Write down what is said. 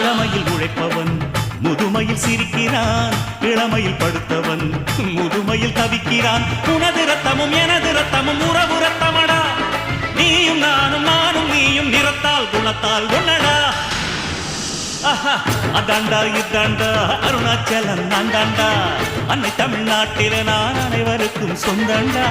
அறமையில் உழைப்பவன் முதுமையில் சிரிக்கிறான், இளமையில் படுத்தவன் முதுமையில் தவிக்கிறான். உனது ரத்தமும் எனது ரத்தமும் உறவு ரத்தமடா, நீயும் நானும் நானும் நீயும் நிறத்தால் குணத்தால் ஒன்னடா. அதாண்டா இதாண்டா அருணாச்சலம் நான் தாண்டா, அன்னை தமிழ்நாட்டில நான் அனைவருக்கும் சொந்தண்டா.